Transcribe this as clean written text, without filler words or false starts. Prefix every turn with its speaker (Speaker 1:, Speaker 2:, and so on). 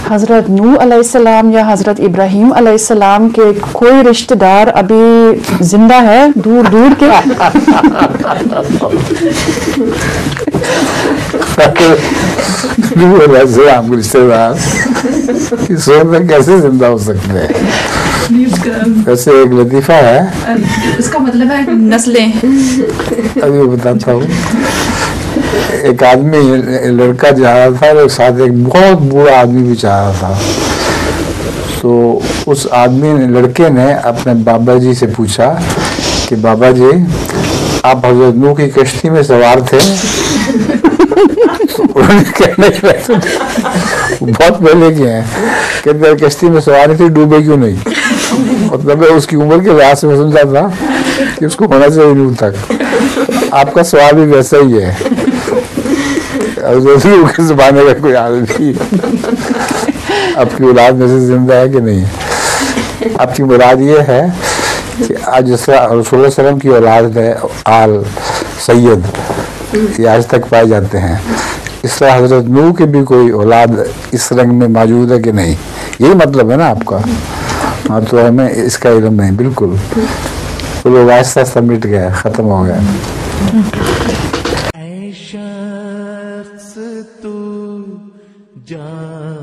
Speaker 1: حضرت نوح علیہ السلام یا حضرت ابراہیم علیہ السلام کے کوئی رشتہ دار ابھی زندہ ہے دور دور کے؟
Speaker 2: نوح علیہ السلام کے رشتہ دار اس وقت میں کیسے زندہ ہو سکتے ہیں؟ ویسے ایک لطیفہ ہے،
Speaker 1: اس کا مطلب ہے نسلیں.
Speaker 2: ابھی بتاتا ہوں. ایک آدمی لڑکا چاہ رہا تھا اور ساتھ ایک بہت بوڑھا آدمی بھی چاہ رہا تھا. تو اس آدمی نے، لڑکے نے اپنے بابا جی سے پوچھا کہ بابا جی آپ حضرت نوح کی کشتی میں سوار تھے؟ انہوں نے کہنے بہت پہلے کے ہیں کہ کشتی میں سواری تھی، ڈوبے کیوں نہیں؟ مطلب اس کی عمر کے لحاظ سے میں سمجھا تھا کہ اس کو ہونا چاہیے نوح تک. آپ کا سوال بھی ویسا ہی ہے، کے زمانے کا کوئی آدمی آپ کی اولاد میں سے زندہ ہے کہ نہیں؟ آپ کی مراد یہ ہے کہ آج جس طرح رسول اللہ علیہ وسلم کی اولاد ہے آل سید یہ آج تک پائے جاتے ہیں، اس طرح حضرت نوح کے بھی کوئی اولاد اس رنگ میں موجود ہے کہ نہیں؟ یہی مطلب ہے نا آپ کا؟ ہاں، تو ہمیں اس کا علم نہیں بالکل. تو لوگ آہستہ آہستہ مٹ گیا، ختم ہو گیا.
Speaker 3: اے شخص تو جان